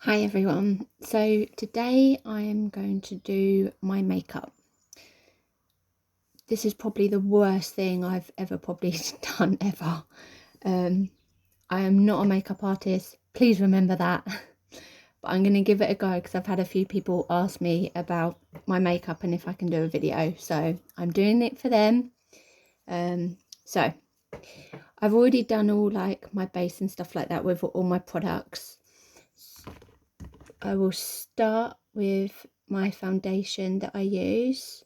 Hi everyone, so today I am going to do my makeup. This is probably the worst thing I've ever probably done ever. I am not a makeup artist, please remember that. But I'm going to give it a go because I've had a few people ask me about my makeup and if I can do a video. So I'm doing it for them. So I've already done all like my base and stuff like that with all my products. I will start with my foundation that I use.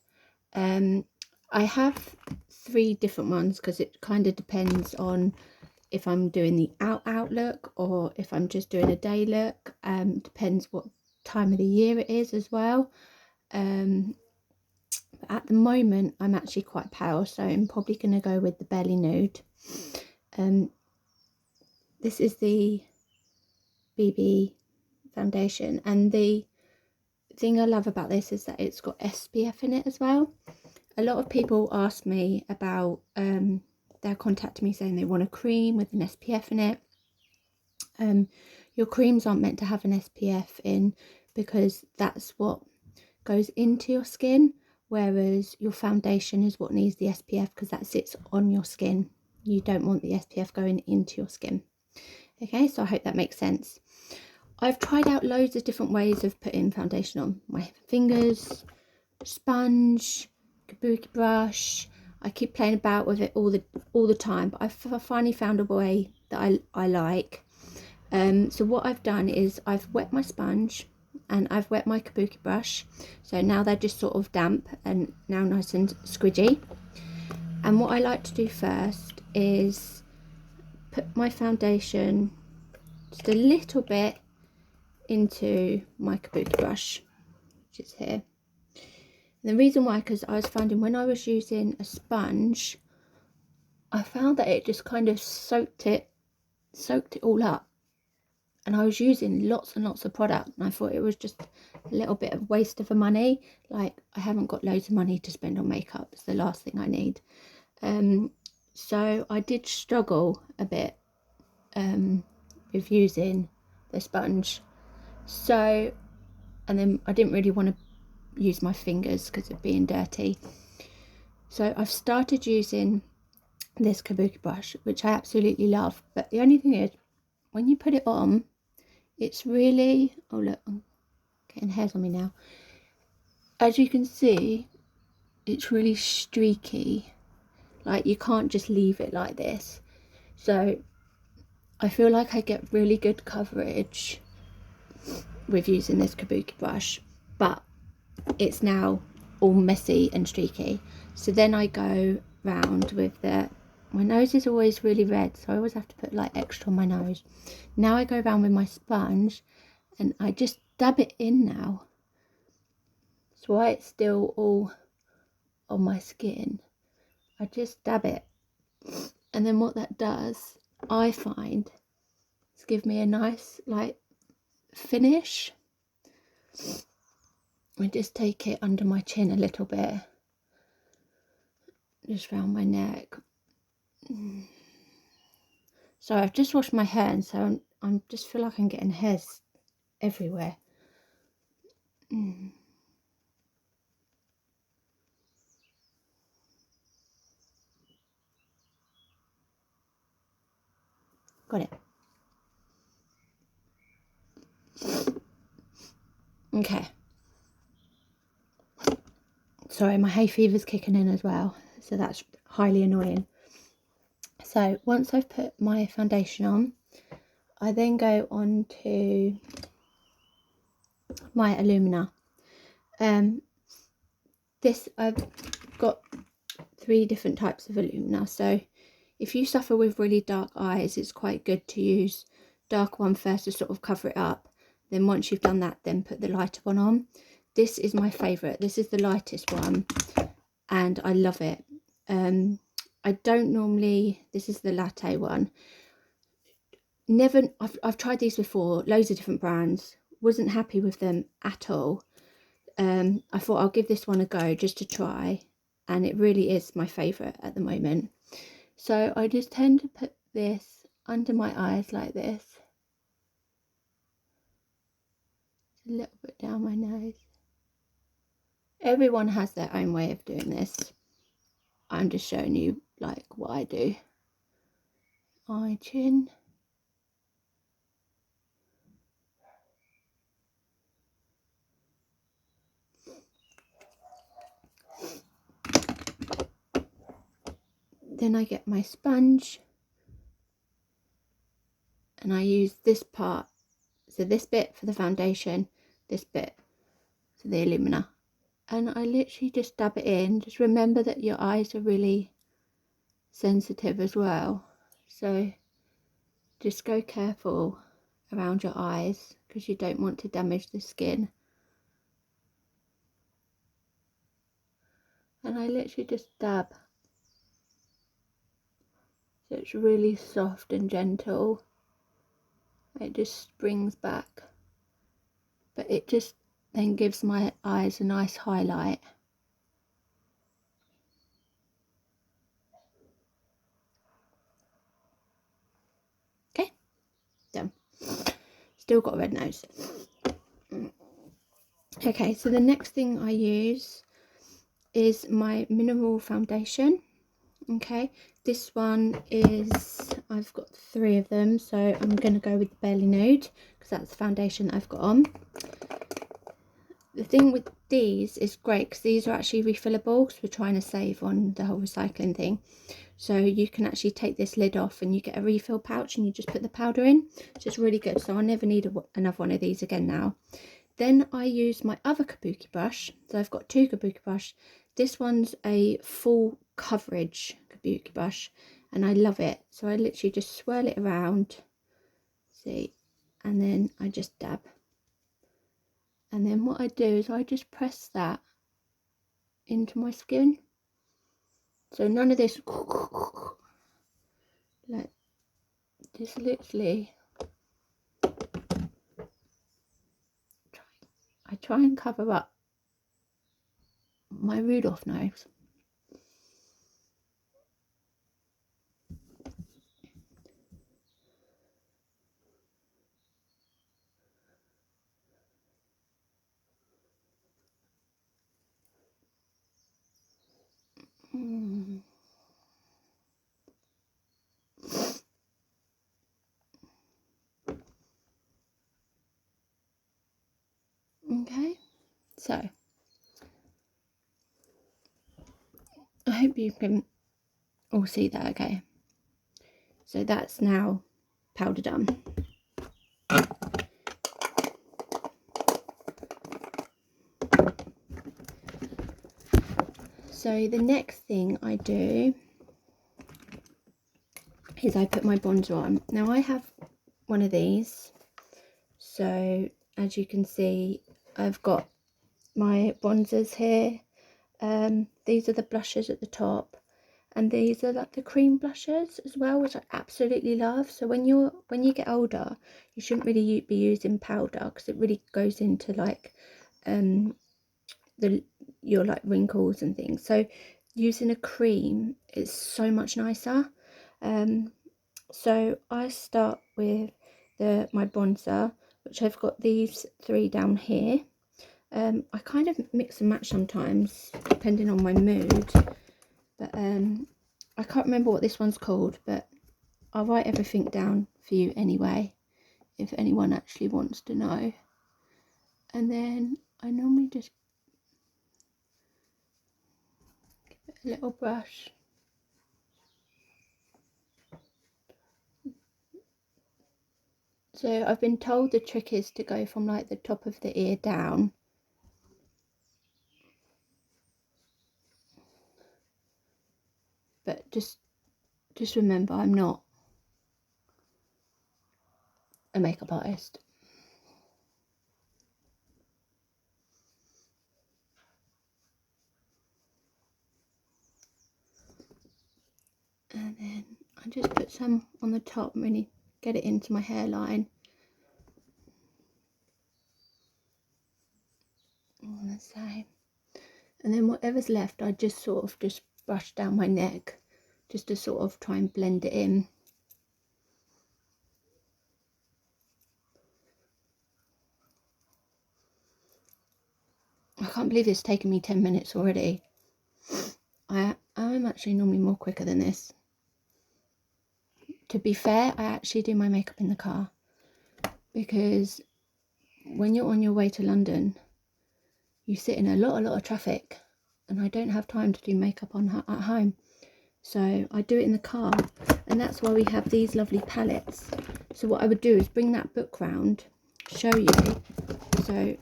I have 3 different ones because it kind of depends on if I'm doing the out look or if I'm just doing a day look. Depends what time of the year it is as well. At the moment I'm actually quite pale, so I'm probably going to go with the Belly Nude. This is the BB foundation, and the thing I love about this is that it's got SPF in it as well. A lot of people ask me about they're contacting me saying they want a cream with an SPF in it. Your creams aren't meant to have an SPF in because that's what goes into your skin, whereas your foundation is what needs the SPF because that sits on your skin. You don't want the SPF going into your skin. Okay, so I hope that makes sense. I've tried out loads of different ways of putting foundation on. My fingers, sponge, kabuki brush. I keep playing about with it all the time, but I've finally found a way that I like. So what I've done is I've wet my sponge and I've wet my kabuki brush, so now they're just sort of damp and now nice and squidgy. And what I like to do first is put my foundation just a little bit into my kabuki brush, which is here. And the reason why, because I was finding when I was using a sponge, I found that it just kind of soaked it all up, and I was using lots and lots of product, and I thought it was just a little bit of waste of money. Like, I haven't got loads of money to spend on makeup, it's the last thing I need. So I did struggle a bit with using the sponge. So, and then I didn't really want to use my fingers because of being dirty. So I've started using this kabuki brush, which I absolutely love, but the only thing is when you put it on, it's really, oh look, I'm getting hairs on me now. As you can see, it's really streaky, like you can't just leave it like this. So I feel like I get really good coverage with using this kabuki brush, but it's now all messy and streaky. So then I go round with my nose is always really red, so I always have to put like extra on my nose. Now I go around with my sponge and I just dab it in now. That's why it's still all on my skin. I just dab it, and then what that does, I find, is give me a nice like finish. I just take it under my chin a little bit, just round my neck. So I've just washed my hair, and so I'm just feel like I'm getting hairs everywhere. Got it. Okay. Sorry, my hay fever's kicking in as well, so that's highly annoying. So once I've put my foundation on, I then go on to my Illumina. This, I've got 3 different types of Illumina, so if you suffer with really dark eyes, it's quite good to use dark one first to sort of cover it up. Then once you've done that, then put the lighter one on. This is my favourite. This is the lightest one, and I love it. I don't normally, this is the latte one. I've tried these before, loads of different brands, wasn't happy with them at all. I thought I'll give this one a go just to try, and it really is my favourite at the moment. So I just tend to put this under my eyes like this, a little bit down my nose. Everyone has their own way of doing this. I'm just showing you like what I do. Eye, chin. Then I get my sponge and I use this part, so this bit for the foundation, this bit for the illuminer, and I literally just dab it in. Just remember that your eyes are really sensitive as well, so just go careful around your eyes because you don't want to damage the skin. And I literally just dab, so it's really soft and gentle. It just springs back, but it just then gives my eyes a nice highlight. Okay, done. Still got a red nose. Okay, so the next thing I use is my mineral foundation. Okay, this one is, I've got 3 of them, so I'm going to go with the Barely Nude because that's the foundation that I've got on. The thing with these is great because these are actually refillable because we're trying to save on the whole recycling thing. So you can actually take this lid off and you get a refill pouch and you just put the powder in. So it's really good. So I'll never need another one of these again now. Then I use my other kabuki brush. So I've got 2 kabuki brush. This one's a full coverage kabuki brush and I love it. So I literally just swirl it around, see, and then I just dab. And then what I do is I just press that into my skin. So none of this, like, just literally, I try and cover up my Rudolph nose. Okay, so I hope you can all see that. Okay, so that's now powder done. So the next thing I do is I put my bronzer on. Now I have one of these, so as you can see I've got my bronzers here. These are the blushes at the top, and these are like the cream blushes as well, which I absolutely love. So when you get older, you shouldn't really be using powder because it really goes into like your like wrinkles and things. So using a cream is so much nicer. So I start with my bronzer, which I've got these 3 down here. I kind of mix and match sometimes depending on my mood, but I can't remember what this one's called, but I'll write everything down for you anyway if anyone actually wants to know. And then I normally just give it a little brush. So I've been told the trick is to go from like the top of the ear down. But just remember, I'm not a makeup artist. And then I just put some on the top, really get it into my hairline. On the same. And then whatever's left, I just sort of just brush down my neck, just to sort of try and blend it in. can't believe it's taken me 10 minutes already. I'm actually normally more quicker than this. To be fair, I actually do my makeup in the car, because when you're on your way to London, you sit in a lot of traffic, and I don't have time to do makeup at home. So I do it in the car, and that's why we have these lovely palettes. So what I would do is bring that book round, show you. So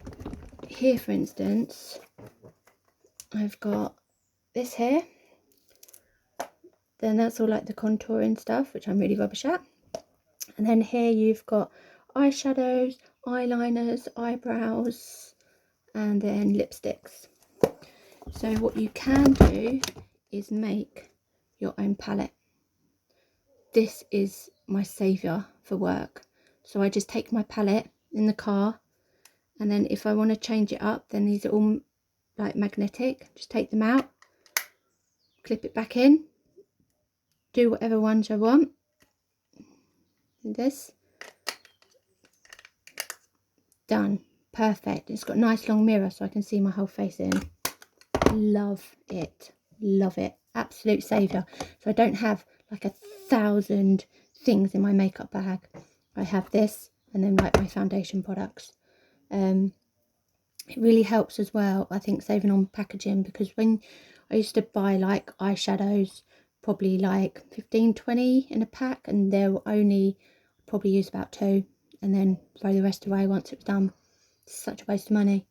here, for instance, I've got this here. Then that's all like the contouring stuff, which I'm really rubbish at. And then here you've got eyeshadows, eyeliners, eyebrows, and then lipsticks. So what you can do is make your own palette. This is my saviour for work. So I just take my palette in the car, and then if I want to change it up, then these are all like magnetic. Just take them out, clip it back in, do whatever ones I want. This. Done. Perfect. It's got a nice long mirror so I can see my whole face in. Love it. Love it. Absolute saviour. So I don't have like 1,000 things in my makeup bag. I have this, and then like my foundation products. It really helps as well, I think, saving on packaging, because when I used to buy like eyeshadows, probably like 15-20 in a pack, and they were only probably use about 2 and then throw the rest away once it was done. It's such a waste of money.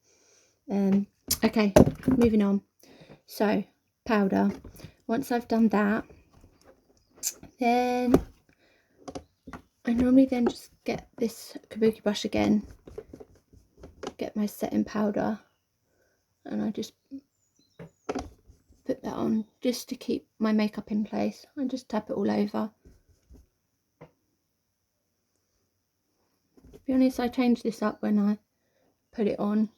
Okay, moving on. So powder, once I've done that, then I normally then just get this kabuki brush again, get my setting powder, and I just put that on just to keep my makeup in place. I just tap it all over. To be honest, I change this up when I put it on.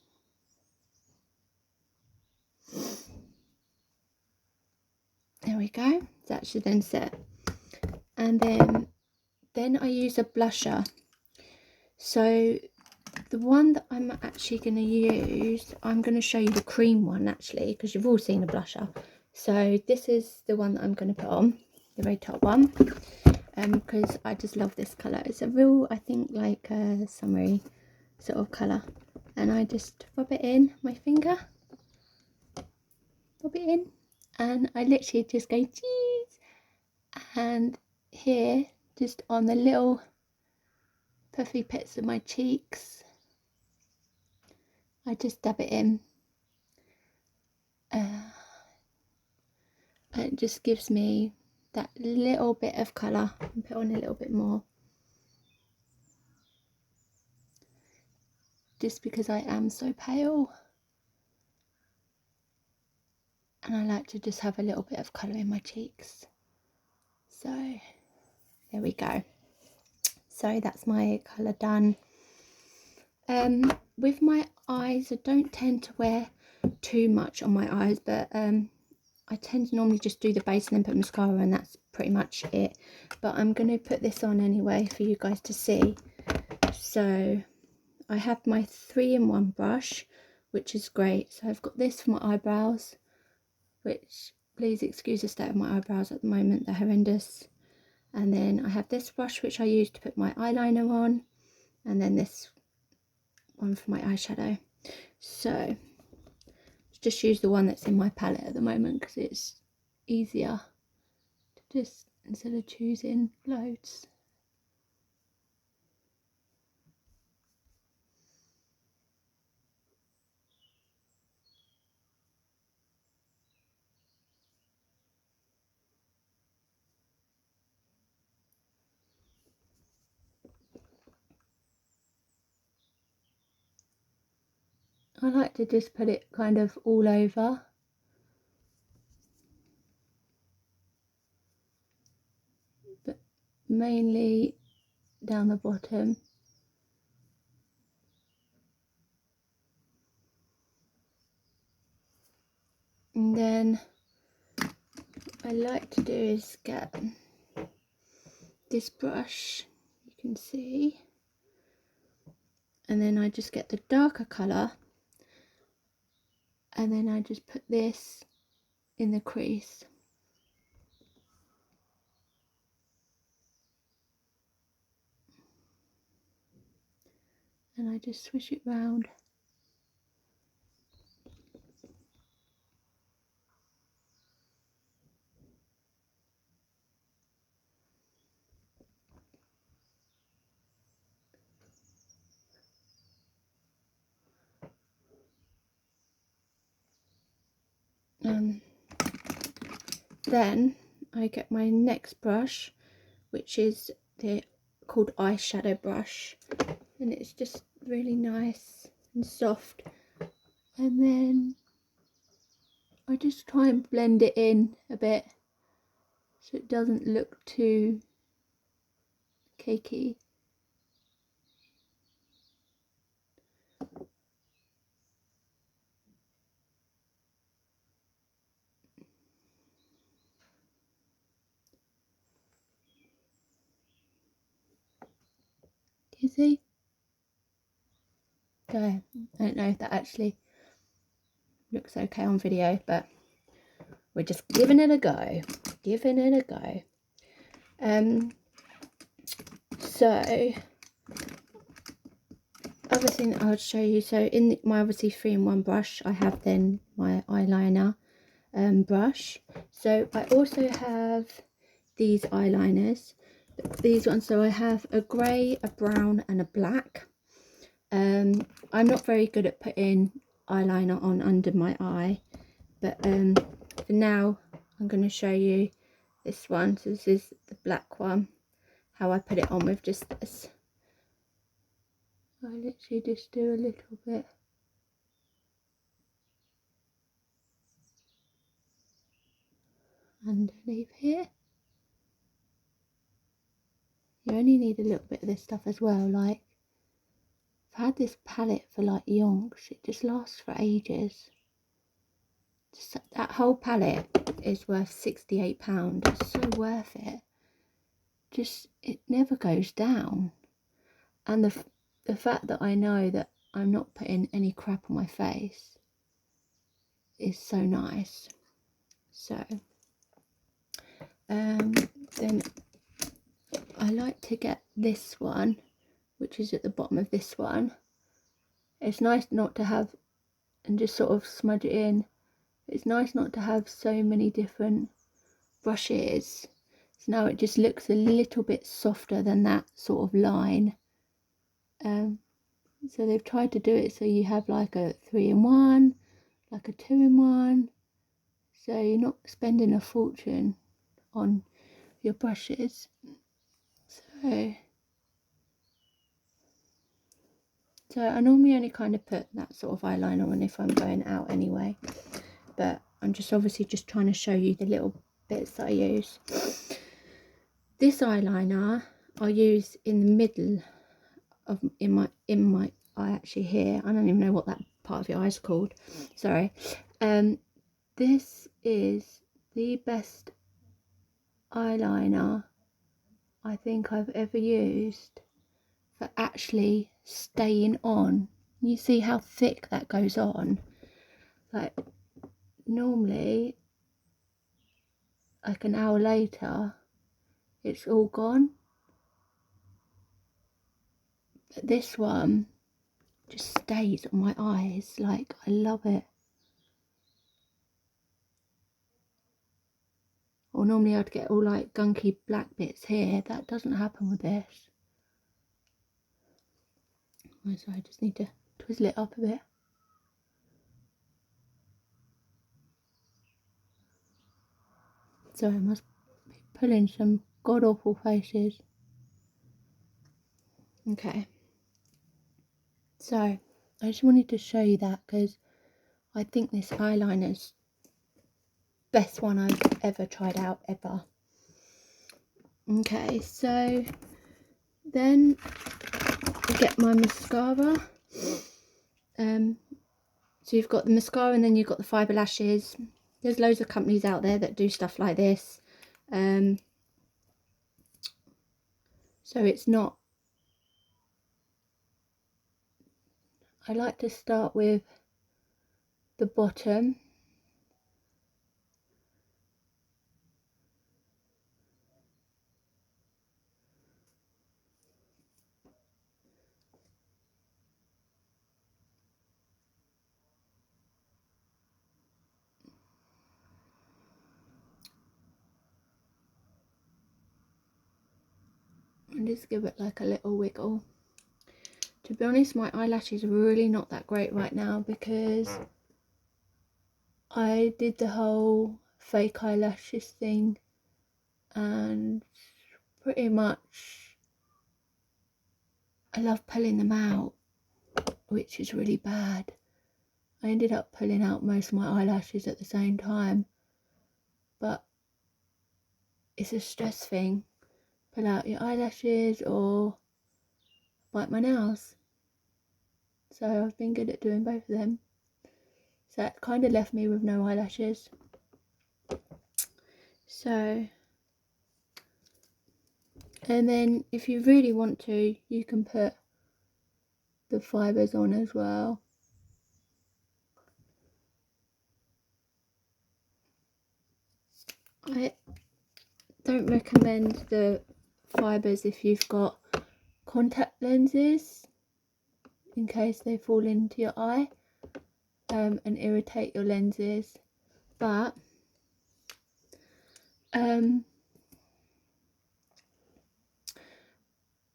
There we go. That should then set. And then I use a blusher. So the one that I'm actually going to use, I'm going to show you the cream one actually, because you've all seen a blusher. So this is the one that I'm going to put on, the very top one, because I just love this colour. It's a real, I think, like a summery sort of colour. And I just rub it in my finger, rub it in, and I literally just go cheese, and here just on the little puffy bits of my cheeks I just dab it in. It just gives me that little bit of colour, and put on a little bit more, just because I am so pale and I like to just have a little bit of colour in my cheeks. So there we go. So that's my colour done. With my eyes, I don't tend to wear too much on my eyes, but I tend to normally just do the base and then put mascara, and that's pretty much it. But I'm going to put this on anyway for you guys to see. So I have my 3-in-1 brush, which is great. So I've got this for my eyebrows, which, please excuse the state of my eyebrows at the moment, they're horrendous. And then I have this brush which I use to put my eyeliner on, and then this one for my eyeshadow. So just use the one that's in my palette at the moment, because it's easier to just, instead of choosing loads. I like to just put it kind of all over. But mainly down the bottom. And then what I like to do is get this brush, you can see, and then I just get the darker colour and then I just put this in the crease. And I just swish it round. Then I get my next brush, which is called eyeshadow brush, and it's just really nice and soft, and then I just try and blend it in a bit so it doesn't look too cakey. Do you see? So I don't know if that actually looks okay on video, but we're just giving it a go. So other thing that I would show you, so in my obviously 3-in-1 brush, I have then my eyeliner brush. So I also have these eyeliners, these ones. So I have a grey, a brown and a black. I'm not very good at putting eyeliner on under my eye, but for now I'm going to show you this one. So this is the black one, how I put it on with just this. I literally just do a little bit underneath here. You only need a little bit of this stuff as well. Like, I've had this palette for like yonks, it just lasts for ages. Just that whole palette is worth £68. It's so worth it. Just, it never goes down. And the fact that I know that I'm not putting any crap on my face is so nice. So then I like to get this one, which is at the bottom of this one. It's nice not to have, and just sort of smudge it in. It's nice not to have so many different brushes. So now it just looks a little bit softer than that sort of line. So they've tried to do it so you have like a 3-in-1, like a 2-in-1. So you're not spending a fortune on your brushes. So I normally only kind of put that sort of eyeliner on if I'm going out anyway, but I'm just obviously just trying to show you the little bits that I use. This eyeliner I use in the middle of in my eye, actually here. I don't even know what that part of your eye is called, sorry. This is the best eyeliner I think I've ever used for actually staying on. You see how thick that goes on? Like, normally like an hour later it's all gone, but this one just stays on my eyes. Like, I love it. Or normally I'd get all like gunky black bits here. That doesn't happen with this. Oh, sorry, I just need to twizzle it up a bit. Sorry, I must be pulling some god awful faces. Okay, so I just wanted to show you that because I think this eyeliner's best one I've ever tried out ever. Okay, so then I get my mascara. So you've got the mascara and then you've got the fibre lashes. There's loads of companies out there that do stuff like this. So it's not, I like to start with the bottom. And just give it like a little wiggle. To be honest, my eyelashes are really not that great right now because I did the whole fake eyelashes thing and pretty much I love pulling them out, which is really bad. I ended up pulling out most of my eyelashes at the same time, but it's a stress thing. Pull out your eyelashes or bite my nails. So I've been good at doing both of them. So that kind of left me with no eyelashes. So, and then if you really want to, you can put the fibres on as well. I don't recommend the fibres if you've got contact lenses, in case they fall into your eye and irritate your lenses. But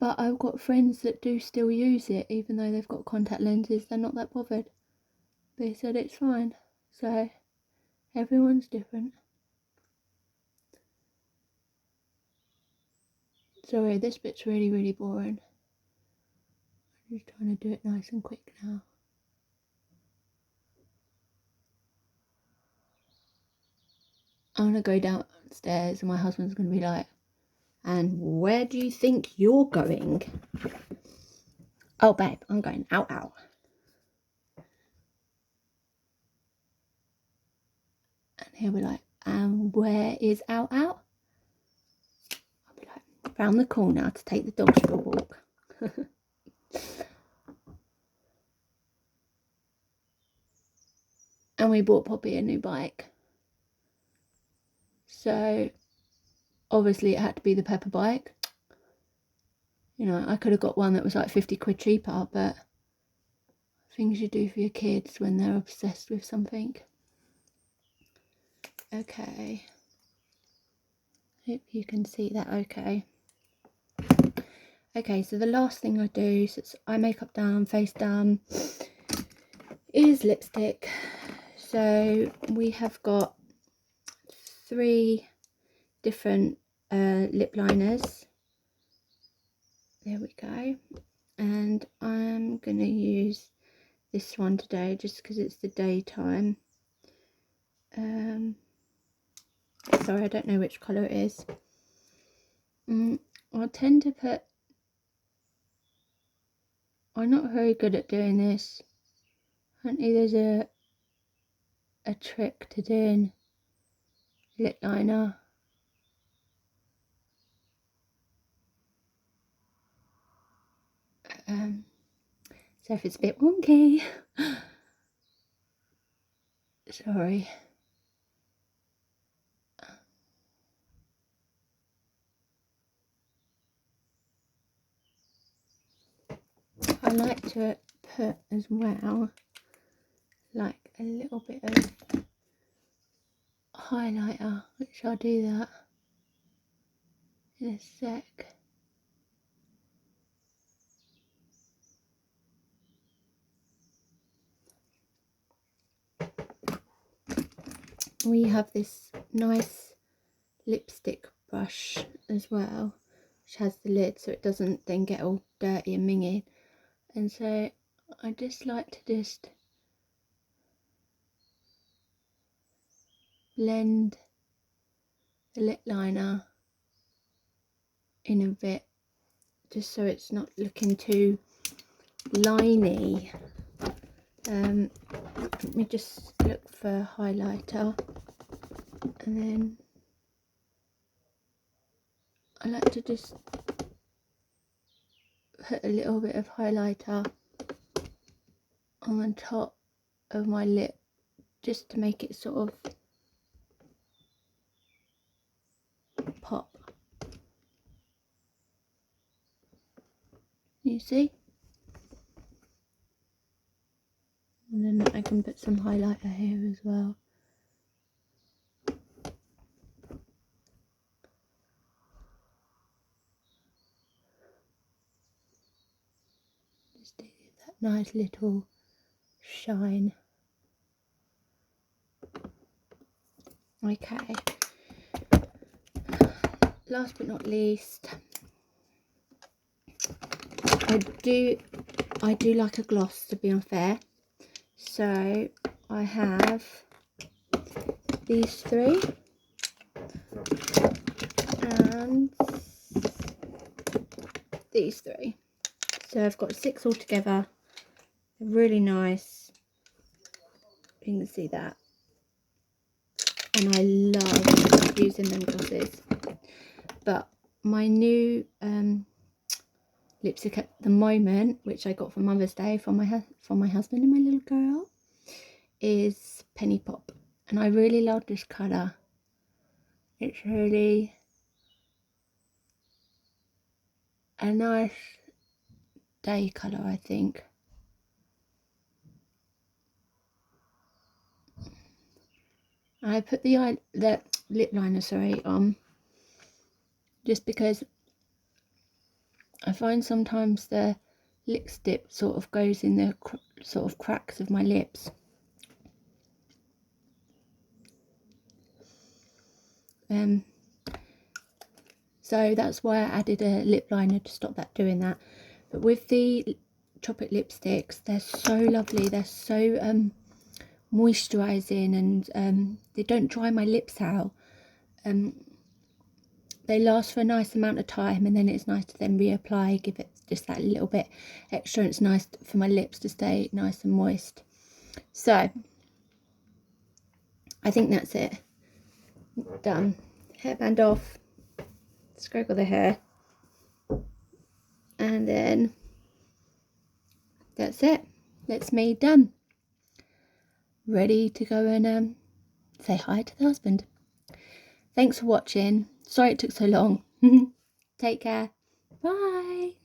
I've got friends that do still use it, even though they've got contact lenses. They're not that bothered. They said it's fine. So everyone's different. Sorry, this bit's really, really boring. I'm just trying to do it nice and quick now. I'm going to go downstairs and my husband's going to be like, and where do you think you're going? Oh, babe, I'm going out, out. And he'll be like, and where is out, out? I'll be like, round the corner to take the dogs for a walk. And we bought Poppy a new bike. So, obviously it had to be the Pepper bike. You know, I could have got one that was like 50 quid cheaper, but things you do for your kids when they're obsessed with something. Okay. Hope you can see that okay. Okay, so the last thing I do, so it's eye makeup done, face done, is lipstick. So we have got 3 different lip liners. There we go. And I'm going to use this one today just because it's the daytime. Sorry, I don't know which colour it is. I tend to put... I'm not very good at doing this. Apparently there's a trick to doing lip liner. So if it's a bit wonky, sorry. I like to put as well like a little bit of highlighter, which I'll do that in a sec. We have this nice lipstick brush as well, which has the lid so it doesn't then get all dirty and mingy. And so I just like to just blend the lip liner in a bit, just so it's not looking too liney. Let me just look for highlighter, and then I like to just put a little bit of highlighter on the top of my lip just to make it sort of pop. You see? And then I can put some highlighter here as well. Just do that nice little shine. Okay. Last but not least, I do like a gloss, to be unfair. So I have these three and these three. So I've got 6 altogether. They're really nice. You can see that. And I love using them glosses. But my new lipstick at the moment, which I got for Mother's Day from my husband and my little girl, is Penny Pop. And I really love this colour. It's really a nice day colour, I think. I put the lip liner, on just because I find sometimes the lipstick sort of goes in the sort of cracks of my lips. So that's why I added a lip liner to stop that doing that. But with the Tropic lipsticks, they're so lovely. They're so moisturising, and they don't dry my lips out. They last for a nice amount of time, and then it's nice to then reapply, give it just that little bit extra, and it's nice for my lips to stay nice and moist. So I think that's it. Done. Hairband off, scraggle the hair, and then that's it. That's me done. Ready to go and say hi to the husband. Thanks for watching. Sorry it took so long. Take care. Bye.